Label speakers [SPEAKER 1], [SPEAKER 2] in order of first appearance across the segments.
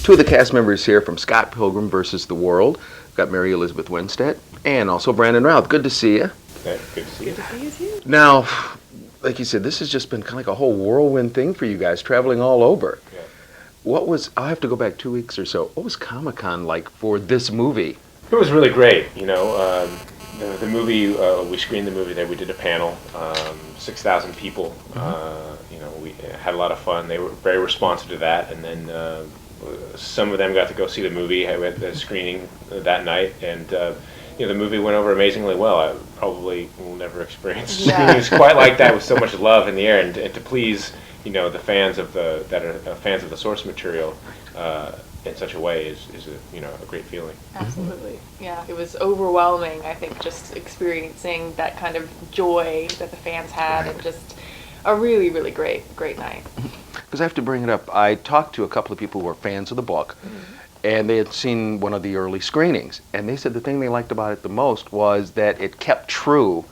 [SPEAKER 1] Two of the cast members here from Scott Pilgrim versus the World. We've got Mary Elizabeth Winstead and also Brandon Routh. Good to see you.
[SPEAKER 2] Good to see you.
[SPEAKER 3] Good to see you too.
[SPEAKER 1] Now, like you said, this has just been kind of like a whole whirlwind thing for you guys, traveling all over.
[SPEAKER 2] Yeah.
[SPEAKER 1] I'll have to go back 2 weeks or so. What was Comic-Con like for this movie?
[SPEAKER 2] It was really great. The movie, we screened the movie there. We did a panel, 6,000 people. We had a lot of fun. They were very responsive to that. And then some of them got to go see the movie. I went to the screening that night, and the movie went over amazingly well. I probably will never experience screenings quite like that with so much love in the air, and to please the fans of fans of the source material in such a way is a great feeling.
[SPEAKER 3] Absolutely. Yeah, it was overwhelming, I think, just experiencing that kind of joy that the fans had, and just a really, really great night.
[SPEAKER 1] Because I have to bring it up. I talked to a couple of people who were fans of the book, and they had seen one of the early screenings, and they said the thing they liked about it the most was that it kept true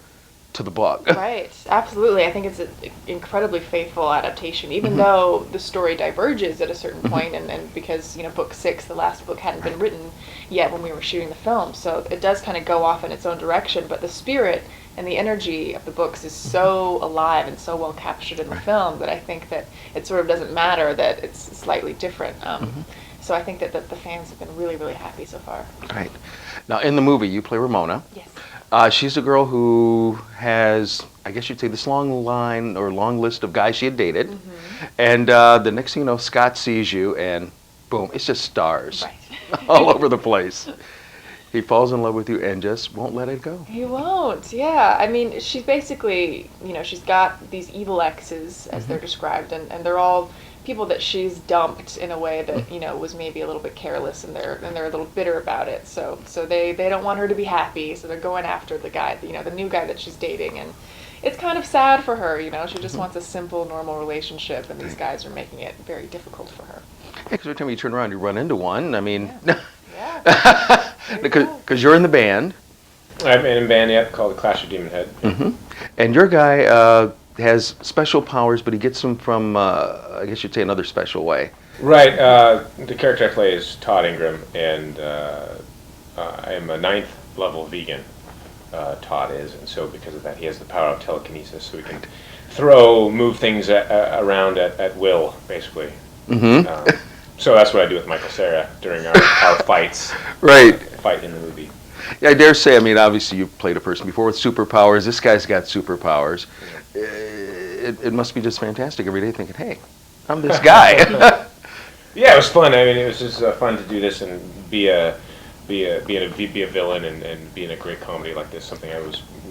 [SPEAKER 1] to the book.
[SPEAKER 3] Right, absolutely. I think it's an incredibly faithful adaptation, even though the story diverges at a certain point, and because book 6, the last book, hadn't been written yet when we were shooting the film, so it does kind of go off in its own direction, but the spirit and the energy of the books is so alive and so well captured in the film that I think that it sort of doesn't matter that it's slightly different. So I think that the fans have been really, really happy so far.
[SPEAKER 1] Right. Now, in the movie, you play Ramona.
[SPEAKER 3] Yes.
[SPEAKER 1] She's a girl who has, I guess you'd say, this long line or long list of guys she had dated. And the next thing you know, Scott sees you, and boom, it's just stars all over the place. He falls in love with you and just won't let it go.
[SPEAKER 3] He won't, yeah. I mean, she's basically, she's got these evil exes, as they're described, and they're all people that she's dumped in a way that, was maybe a little bit careless, and they're a little bitter about it. So they don't want her to be happy, so they're going after the guy, the new guy that she's dating, and it's kind of sad for her, she just wants a simple, normal relationship, and these guys are making it very difficult for her.
[SPEAKER 1] Yeah, because every time you turn around, you run into one. I mean,
[SPEAKER 3] Yeah.
[SPEAKER 1] because you're in the band.
[SPEAKER 2] I'm in a band, called the Clash of Demon Head.
[SPEAKER 1] And your guy has special powers, but he gets them from, I guess you'd say, another special way.
[SPEAKER 2] Right. The character I play is Todd Ingram, and I am a 9th level vegan. Todd is, and so because of that, he has the power of telekinesis, so he can move things around at will, basically. So that's what I do with Michael Cera during our fights.
[SPEAKER 1] Right.
[SPEAKER 2] Fight in the movie.
[SPEAKER 1] Yeah, I dare say, I mean, obviously you've played a person before with superpowers. This guy's got superpowers. It must be just fantastic every day thinking, hey, I'm this guy.
[SPEAKER 2] Yeah, it was fun. I mean, it was just fun to do this and be a villain and be in a great comedy like this. Something we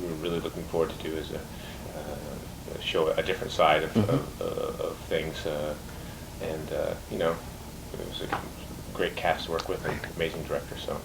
[SPEAKER 2] were really looking forward to do is show a different side of things. It was a great cast to work with, and amazing director. So.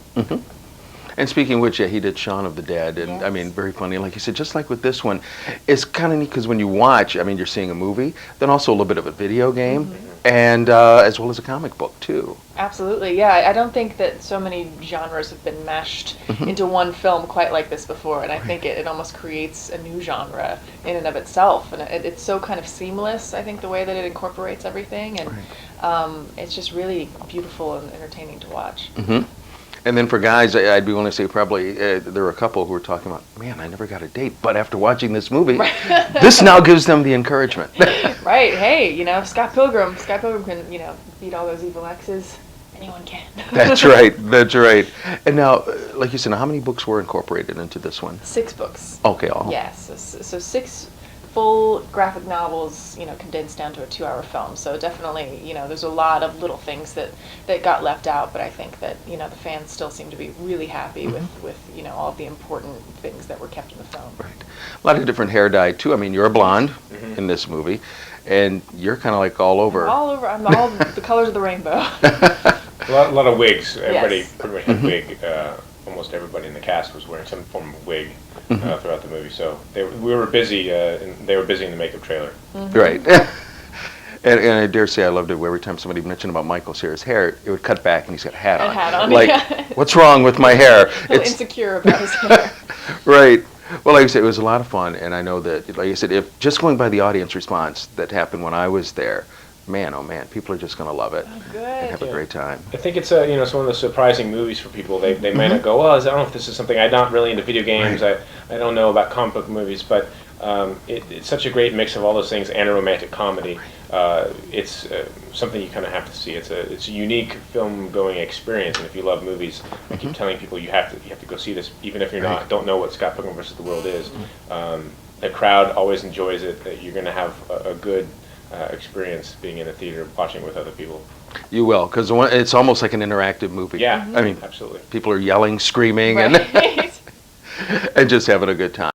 [SPEAKER 1] And speaking of which, he did Shaun of the Dead, and I mean, very funny. Like you said, just like with this one, it's kind of neat because when you watch, I mean, you're seeing a movie, then also a little bit of a video game, and as well as a comic book too.
[SPEAKER 3] Absolutely, yeah. I don't think that so many genres have been meshed into one film quite like this before, and I think it almost creates a new genre in and of itself, and it's so kind of seamless, I think, the way that it incorporates everything, and it's just really beautiful and entertaining to watch.
[SPEAKER 1] And then for guys, I'd be willing to say probably there were a couple who were talking about, man, I never got a date, but after watching this movie, this now gives them the encouragement.
[SPEAKER 3] Right, hey, Scott Pilgrim can, beat all those evil exes. Anyone can.
[SPEAKER 1] That's right. And now, like you said, how many books were incorporated into this one?
[SPEAKER 3] 6 books.
[SPEAKER 1] Okay, all.
[SPEAKER 3] Yes, so 6 full graphic novels, condensed down to a 2-hour film. So definitely, there's a lot of little things that got left out, but I think that, the fans still seem to be really happy with all of the important things that were kept in the film.
[SPEAKER 1] Right. A lot of different hair dye, too. I mean, you're a blonde in this movie, and you're kind of like all over.
[SPEAKER 3] I'm all the colors of the rainbow.
[SPEAKER 2] A lot of wigs. Everybody
[SPEAKER 3] Yes.
[SPEAKER 2] pretty much had wig. Almost everybody in the cast was wearing some form of wig throughout the movie. So we were busy. They were busy in the makeup trailer.
[SPEAKER 1] Right. And I dare say I loved it every time somebody mentioned about Michael Cera's hair, it would cut back and he's got a hat on. Like, what's wrong with my hair?
[SPEAKER 3] A little insecure about his hair.
[SPEAKER 1] Right. Well, like I said, it was a lot of fun, and I know that, like I said, if just going by the audience response that happened when I was there, man, oh man, people are just going to love it and have
[SPEAKER 3] Good.
[SPEAKER 1] a great time.
[SPEAKER 2] I think it's it's one of those surprising movies for people. They might not go, well, I don't know if this is something. I'm not really into video games.
[SPEAKER 1] Right.
[SPEAKER 2] I don't know about comic book movies, but it's such a great mix of all those things and a romantic comedy. It's something you kind of have to see. It's a unique film going experience, and if you love movies, I keep telling people you have to go see this, even if you're don't know what Scott Pilgrim versus the World is. The crowd always enjoys it. That you're going to have a good experience being in a theater watching with other people.
[SPEAKER 1] You will, because it's almost like an interactive movie.
[SPEAKER 2] Yeah,
[SPEAKER 1] I mean,
[SPEAKER 2] absolutely.
[SPEAKER 1] people are yelling, screaming,
[SPEAKER 3] Right.
[SPEAKER 1] and just having a good time.